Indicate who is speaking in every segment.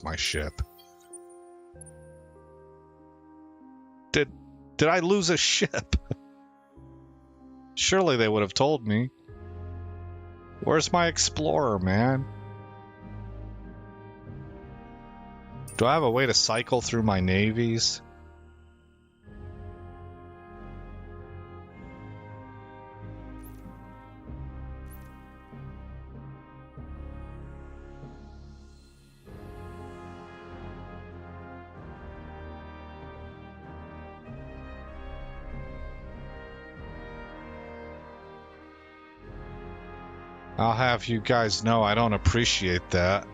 Speaker 1: my ship. Did I lose a ship? Surely they would have told me. Where's my explorer, man? Do I have a way to cycle through my navies? I'll have you guys know I don't appreciate that.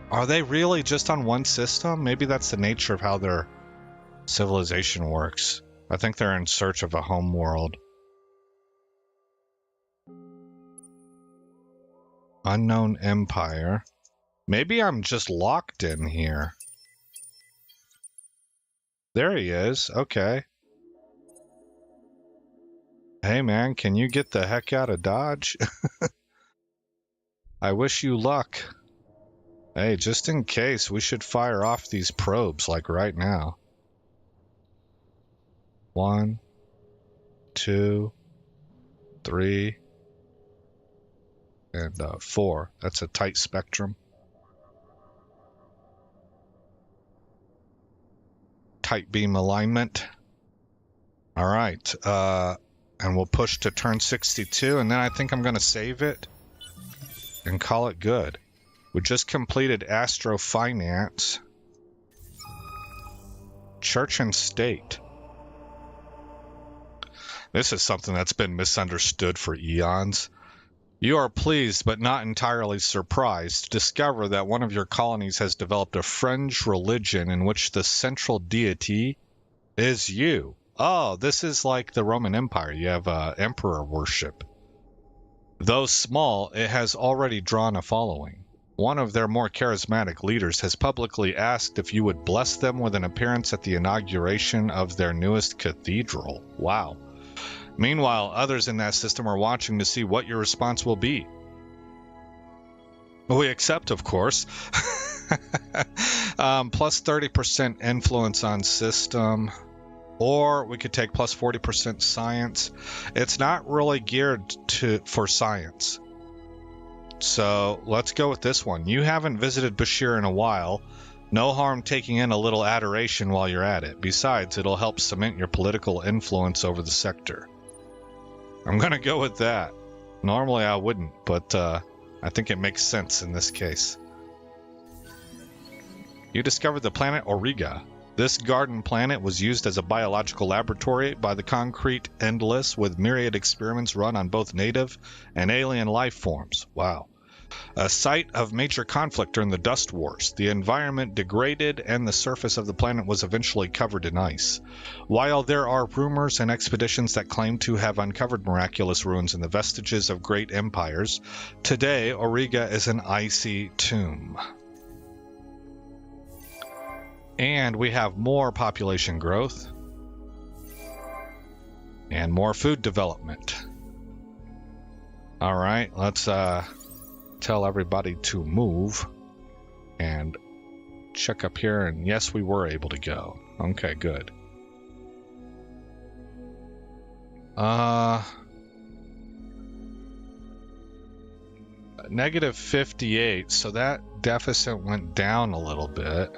Speaker 1: Are they really just on one system? Maybe that's the nature of how their civilization works. I think they're in search of a home world. Unknown Empire. Maybe I'm just locked in here. There he is. Okay. Hey man, can you get the heck out of Dodge? I wish you luck. Hey, just in case, we should fire off these probes, like right now. 1, 2, 3, and 4. That's a tight spectrum. Tight beam alignment. All right, and we'll push to turn 62, and then I think I'm going to save it and call it good. We just completed Astro Finance. Church and State. This is something that's been misunderstood for eons. You are pleased, but not entirely surprised, to discover that one of your colonies has developed a fringe religion in which the central deity is you. Oh, this is like the Roman Empire. You have emperor worship. Though small, it has already drawn a following. One of their more charismatic leaders has publicly asked if you would bless them with an appearance at the inauguration of their newest cathedral. Wow. Meanwhile, others in that system are watching to see what your response will be. We accept, of course. Plus 30% influence on system. Or we could take plus 40% science. It's not really geared for science. So let's go with this one. You haven't visited Bashir in a while. No harm taking in a little adoration while you're at it. Besides, it'll help cement your political influence over the sector. I'm going to go with that. Normally I wouldn't, but I think it makes sense in this case. You discovered the planet Auriga. This garden planet was used as a biological laboratory by the Concrete Endless, with myriad experiments run on both native and alien life forms. Wow. A site of major conflict during the Dust Wars. The environment degraded and the surface of the planet was eventually covered in ice. While there are rumors and expeditions that claim to have uncovered miraculous ruins and the vestiges of great empires, today Auriga is an icy tomb. And we have more population growth and more food development. All right, let's tell everybody to move and check up here. And yes, we were able to go. Okay, good. Negative 58, so that deficit went down a little bit.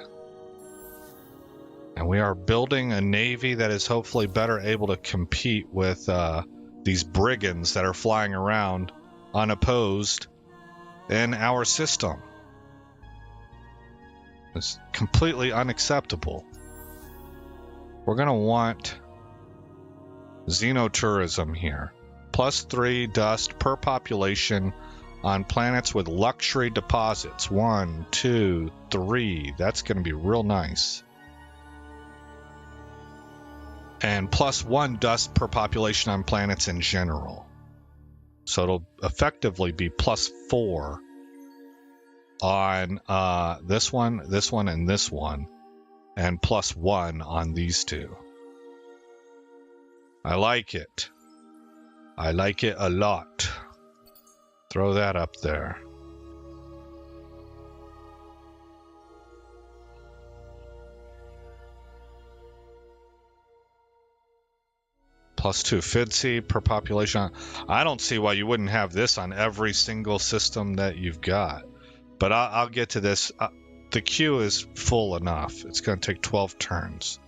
Speaker 1: And we are building a navy that is hopefully better able to compete with these brigands that are flying around unopposed in our system. It's completely unacceptable. We're going to want xenotourism here. Plus 3 dust per population on planets with luxury deposits. 1, 2, 3. That's going to be real nice. And plus 1 dust per population on planets in general. So it'll effectively be plus 4 on this one, and this one. And plus 1 on these two. I like it. I like it a lot. Throw that up there. +2 FIDC per population. I don't see why you wouldn't have this on every single system that you've got. But I'll get to this. The queue is full enough. It's going to take 12 turns.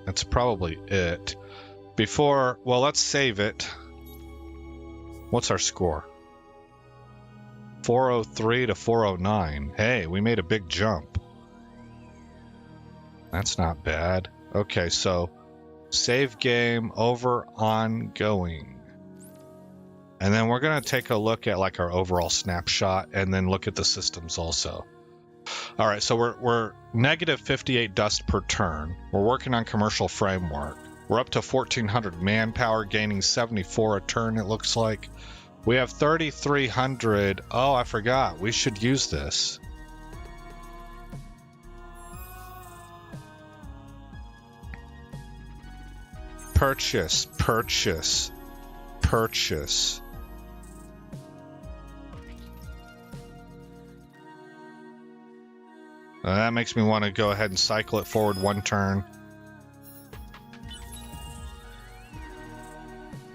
Speaker 1: That's probably it. Before, well, let's save it. What's our score? 403 to 409. Hey, we made a big jump. That's not bad. Okay, so save game over ongoing. And then we're going to take a look at like our overall snapshot and then look at the systems also. All right, so we're negative 58 dust per turn. We're working on commercial framework. We're up to 1,400 manpower, gaining 74 a turn, it looks like. We have 3,300. Oh, I forgot. We should use this. Purchase, purchase, purchase. That makes me want to go ahead and cycle it forward one turn.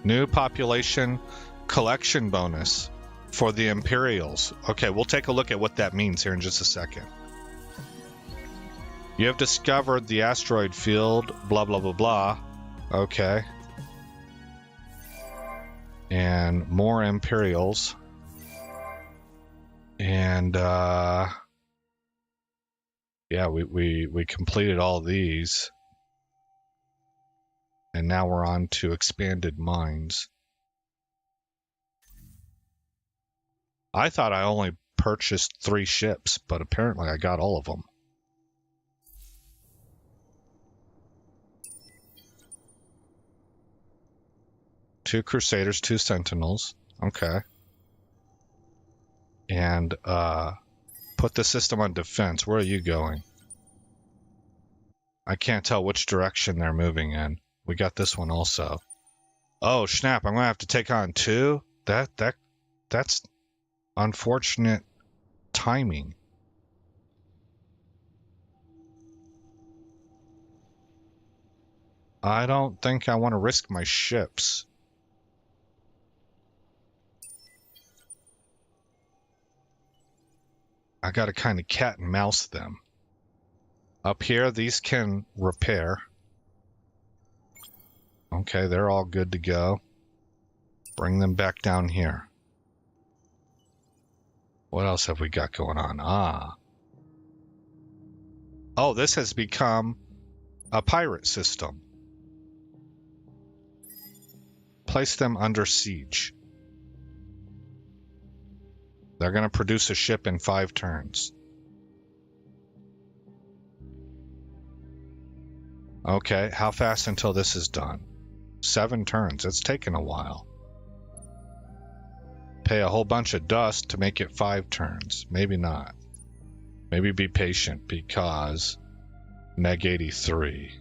Speaker 1: New population collection bonus for the Imperials. Okay, we'll take a look at what that means here in just a second. You have discovered the asteroid field, blah, blah, blah, blah. Okay. And more Imperials. And, yeah, we completed all these. And now we're on to expanded mines. I thought I only purchased 3 ships, but apparently I got all of them. Two Crusaders, 2 Sentinels. Okay. And, put the system on defense. Where are you going? I can't tell which direction they're moving in. We got this one also. Oh, snap. I'm going to have to take on 2? That's unfortunate timing. I don't think I want to risk my ships. I gotta kind of cat and mouse them. Up here, these can repair. Okay, they're all good to go. Bring them back down here. What else have we got going on? Oh, this has become a pirate system. Place them under siege. They're going to produce a ship in 5 turns. Okay, how fast until this is done? 7 turns. It's taken a while. Pay a whole bunch of dust to make it 5 turns. Maybe not. Maybe be patient because Neg 83.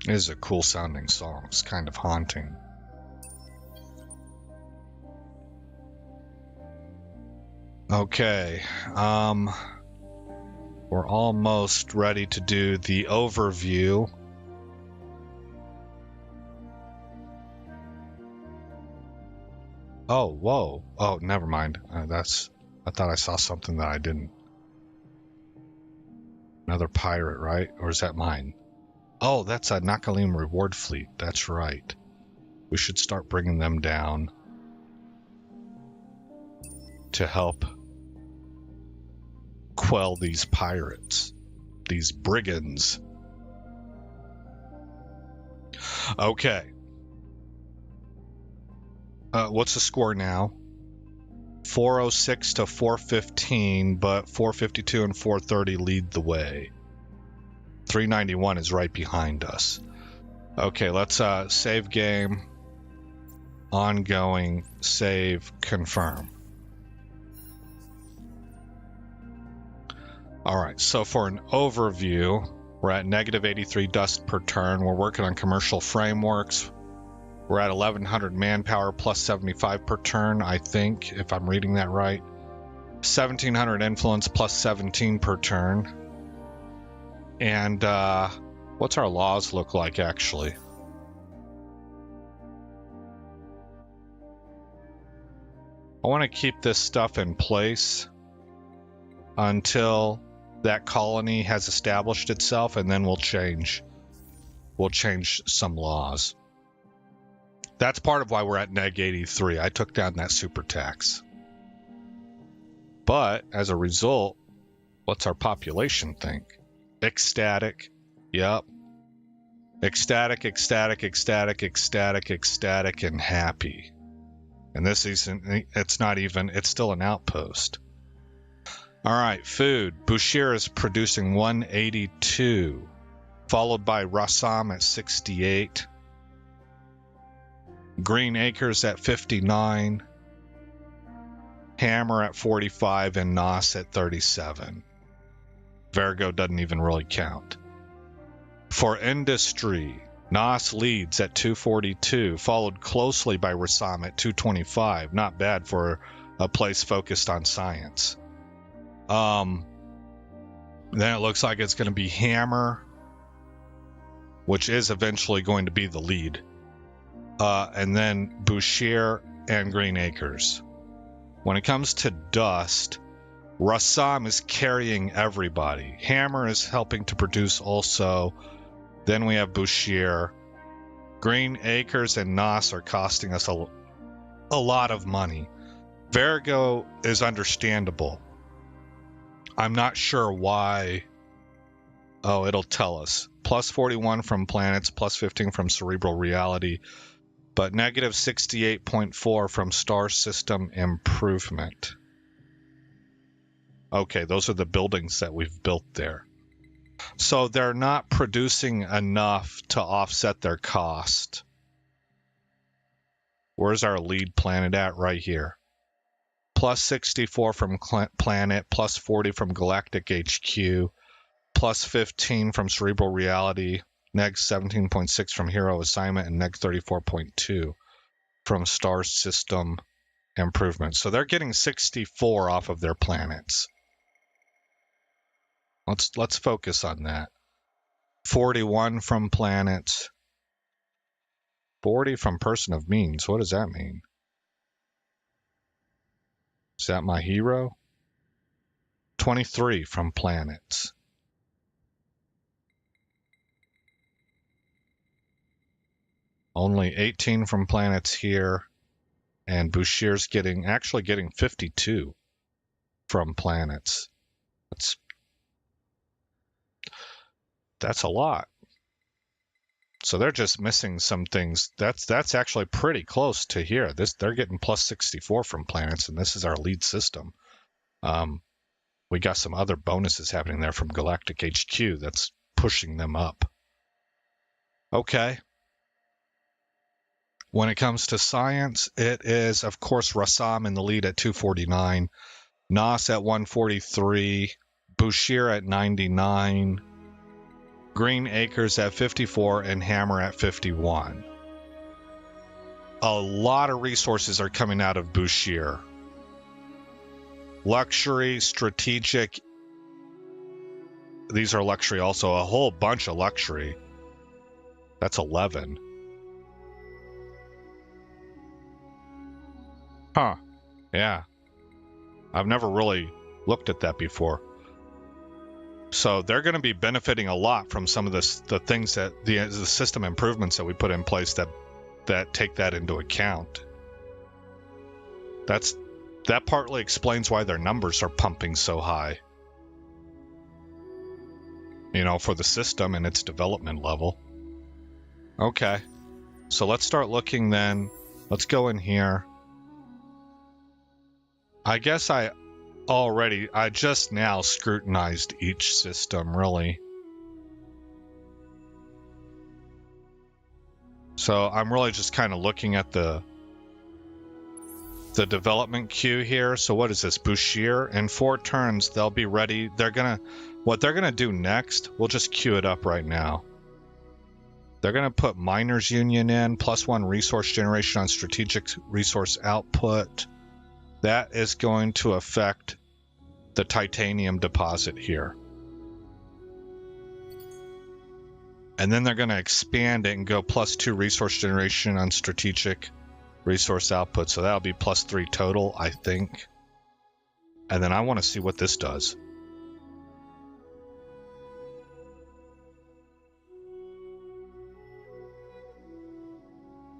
Speaker 1: It is a cool sounding song. It's kind of haunting. Okay, we're almost ready to do the overview. Oh, whoa. Oh, never mind. I thought I saw something that I didn't. Another pirate, right? Or is that mine? Oh, that's a Nakalim reward fleet. That's right. We should start bringing them down to help quell these pirates, these brigands. Okay. What's the score now? 406 to 415, but 452 and 430 lead the way. 391 is right behind us. Okay, let's save game. Ongoing, save, confirm. Alright, so for an overview, we're at negative 83 dust per turn. We're working on commercial frameworks. We're at 1100 manpower plus 75 per turn, I think, if I'm reading that right. 1700 influence plus 17 per turn. And what's our laws look like, actually? I want to keep this stuff in place until that colony has established itself, and then we'll change some laws. That's part of why we're at neg 83. I took down that super tax. But as a result, what's our population think? Ecstatic. Yep. Ecstatic, ecstatic, ecstatic, ecstatic, ecstatic, and happy. And this isn't, it's not even, it's still an outpost. All right, food. Bushir is producing 182, followed by Rassam at 68. Green Acres at 59. Hammer at 45 and Nos at 37. Virgo doesn't even really count. For industry, Nos leads at 242, followed closely by Rassam at 225. Not bad for a place focused on science. Then it looks like it's going to be Hammer, which is eventually going to be the lead. And then Bushir and Green Acres. When it comes to dust, Rassam is carrying everybody. Hammer is helping to produce also. Then we have Bushir. Green Acres and Nos are costing us a lot of money. Virgo is understandable. I'm not sure why. Oh, it'll tell us. Plus 41 from planets, plus 15 from cerebral reality, but negative 68.4 from star system improvement. Okay, those are the buildings that we've built there. So they're not producing enough to offset their cost. Where's our lead planet at? Right here. Plus 64 from planet, plus 40 from galactic HQ, plus 15 from cerebral reality, neg 17.6 from hero assignment, and neg 34.2 from star system improvement. So they're getting 64 off of their planets. Let's focus on that. 41 from planets. 40 from person of means. What does that mean? Is that my hero? 23 from planets. Only 18 from planets here. And Bushir's actually getting 52 from planets. That's a lot. So they're just missing some things. That's actually pretty close to here. They're getting plus 64 from planets, and this is our lead system. We got some other bonuses happening there from Galactic HQ that's pushing them up. Okay. When it comes to science, it is, of course, Rassam in the lead at 249, Nos at 143, Bushir at 99, Green Acres at 54, and Hammer at 51. A lot of resources are coming out of Bushir. Luxury, strategic. These are luxury also. A whole bunch of luxury. That's 11. Huh. Yeah. I've never really looked at that before. So they're going to be benefiting a lot from some of the things that the system improvements that we put in place that take that into account. That partly explains why their numbers are pumping so high. You know, for the system and its development level. Okay. So let's start looking then. Let's go in here. I guess I just now scrutinized each system, really. So I'm really just kind of looking at the development queue here. So what is this? Bushir? In 4 turns, they'll be ready. What they're gonna do next, we'll just queue it up right now. They're going to put miners union in, +1 resource generation on strategic resource output. That is going to affect the titanium deposit here. And then they're going to expand it and go +2 resource generation on strategic resource output. So that'll be +3 total, I think. And then I want to see what this does.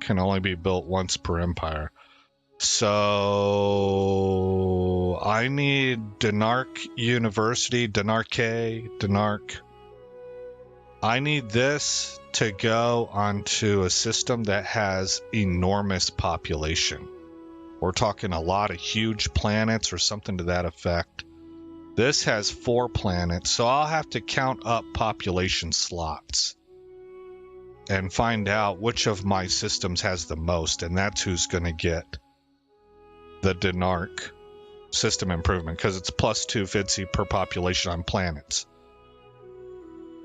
Speaker 1: Can only be built once per empire. So I need Dinark University, Dinark. I need this to go onto a system that has enormous population. We're talking a lot of huge planets or something to that effect. This has 4 planets, so I'll have to count up population slots and find out which of my systems has the most, and that's who's going to get the Dinark system improvement, because it's +2 FTSE per population on planets.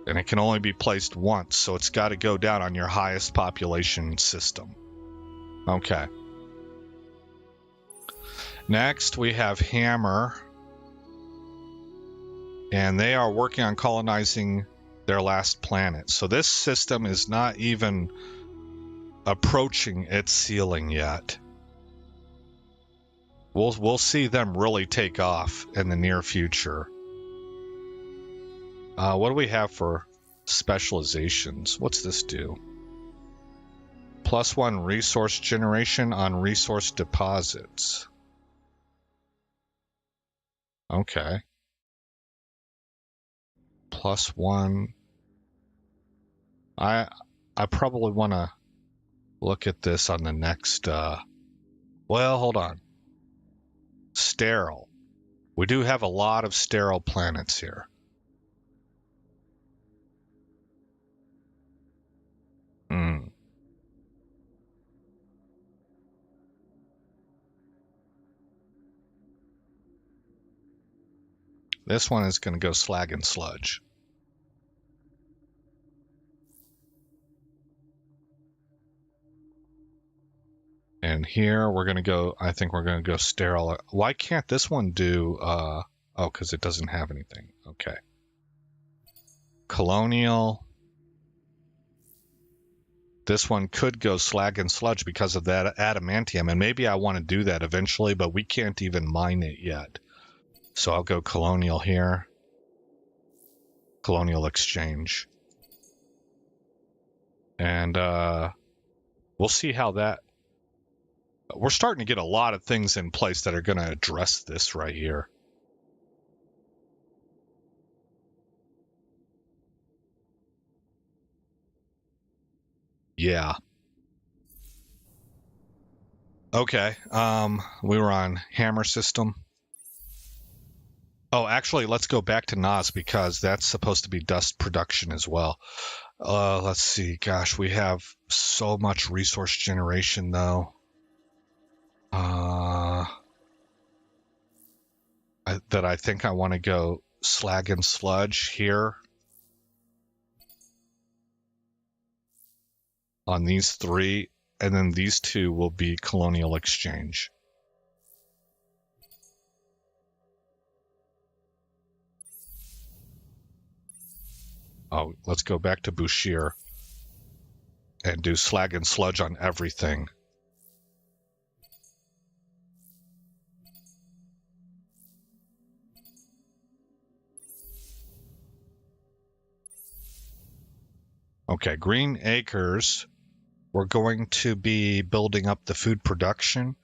Speaker 1: And it can only be placed once, so it's got to go down on your highest population system. Okay. Next, we have Hammer. And they are working on colonizing their last planet. So this system is not even approaching its ceiling yet. We'll see them really take off in the near future. What do we have for specializations? What's this do? +1 resource generation on resource deposits. Okay. +1. I probably want to look at this on the next. Well, hold on. Sterile. We do have a lot of sterile planets here. This one is going to go slag and sludge. And here we're going to go, I think we're going to go sterile. Why can't this one do, oh, because it doesn't have anything. Okay. Colonial. This one could go slag and sludge because of that adamantium, and maybe I want to do that eventually, but we can't even mine it yet. So I'll go colonial here. Colonial exchange. And we'll see how that... We're starting to get a lot of things in place that are going to address this right here. Yeah. Okay. We were on Hammer system. Oh, actually, let's go back to Nas because that's supposed to be dust production as well. Let's see. Gosh, we have so much resource generation, though. That I think I want to go slag and sludge here. On these 3, and then these 2 will be colonial exchange. Oh, let's go back to Bouchier and do slag and sludge on everything. Okay, Green Acres. We're going to be building up the food production.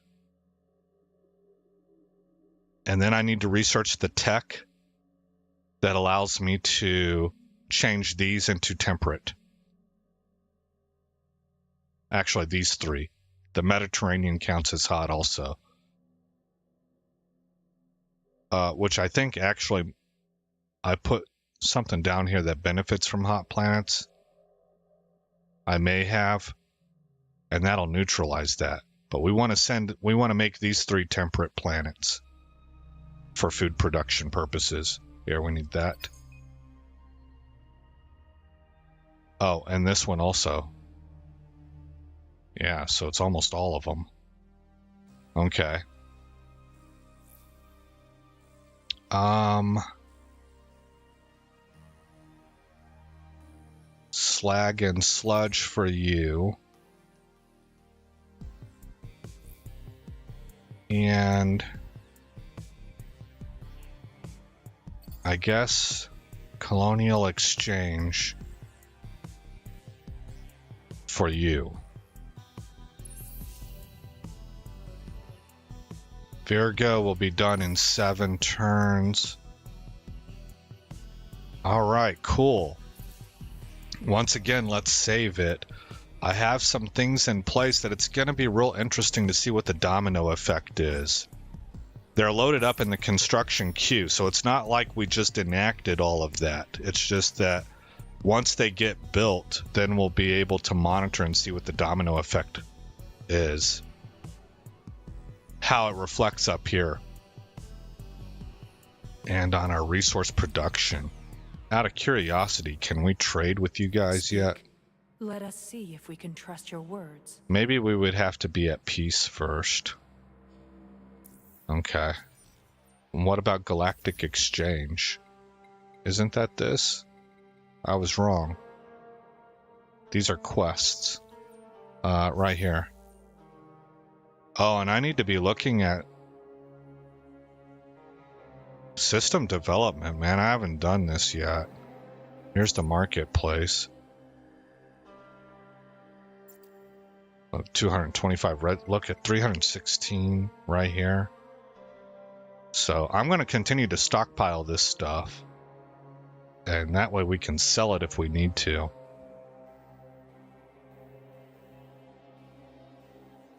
Speaker 1: And then I need to research the tech that allows me to change these into temperate. Actually, these 3. The Mediterranean counts as hot also. Which I think actually I put something down here that benefits from hot planets. I may have, and that'll neutralize that. But we want to make these 3 temperate planets for food production purposes. Here, we need that. Oh, and this one also. Yeah, so it's almost all of them. Okay. Slag and sludge for you. And I guess colonial exchange for you. Virgo will be done in 7 turns. All right, cool. Once again, let's save it. I have some things in place that it's going to be real interesting to see what the domino effect is. They're loaded up in the construction queue, so it's not like we just enacted all of that. It's just that once they get built, then we'll be able to monitor and see what the domino effect is. How it reflects up here. And on our resource production. Out of curiosity, can we trade with you guys yet?
Speaker 2: Let us see if we can trust your words.
Speaker 1: Maybe we would have to be at peace first. Okay. And what about galactic exchange? Isn't that this? I was wrong. These are quests. Right here. Oh, and I need to be looking at system development, man. I haven't done this yet. Here's the marketplace. 225 red. Look at 316 right here. So I'm going to continue to stockpile this stuff. And that way we can sell it if we need to.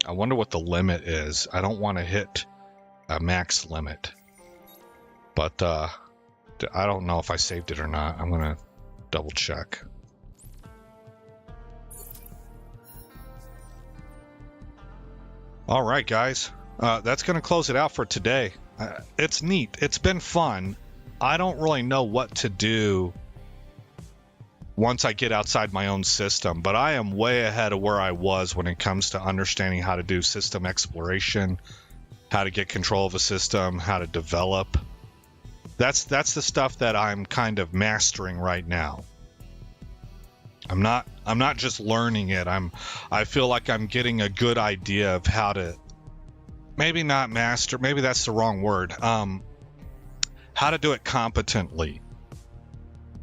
Speaker 1: I wonder what the limit is. I don't want to hit a max limit. But I don't know if I saved it or not. I'm going to double check. All right, guys. That's going to close it out for today. It's neat. It's been fun. I don't really know what to do once I get outside my own system, but I am way ahead of where I was when it comes to understanding how to do system exploration, how to get control of a system, how to develop. That's the stuff that I'm kind of mastering right now. I'm not just learning it. I feel like I'm getting a good idea of how to, maybe not master, maybe that's the wrong word. How to do it competently.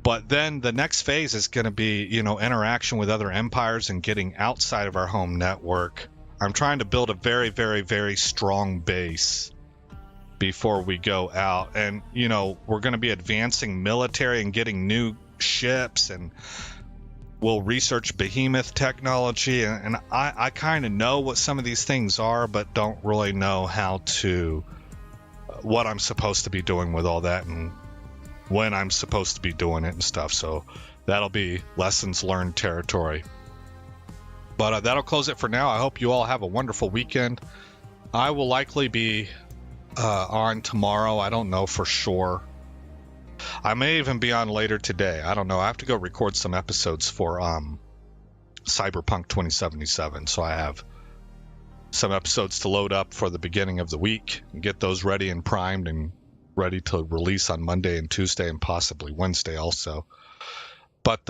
Speaker 1: But then the next phase is going to be, interaction with other empires and getting outside of our home network. I'm trying to build a very, very, very strong base before we go out. And, we're going to be advancing military and getting new ships, and we'll research behemoth technology. And I kind of know what some of these things are, but don't really know what I'm supposed to be doing with all that and when I'm supposed to be doing it and stuff. So that'll be lessons learned territory. But that'll close it for now. I hope you all have a wonderful weekend. I will likely be on tomorrow. I don't know for sure. I may even be on later today. I don't know. I have to go record some episodes for Cyberpunk 2077. So I have some episodes to load up for the beginning of the week and get those ready and primed and ready to release on Monday and Tuesday and possibly Wednesday also. But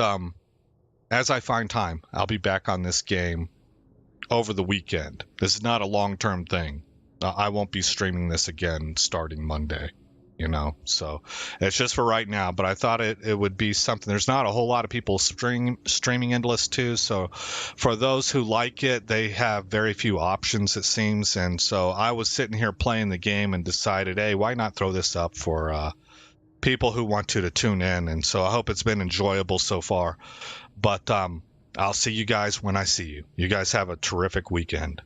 Speaker 1: as I find time, I'll be back on this game over the weekend. This is not a long-term thing. I won't be streaming this again starting Monday, so it's just for right now. But I thought it would be something. There's not a whole lot of people streaming Endless 2, so for those who like it, they have very few options, it seems. And so I was sitting here playing the game and decided, hey, why not throw this up for people who want to tune in? And so I hope it's been enjoyable so far. But I'll see you guys when I see you. You guys have a terrific weekend.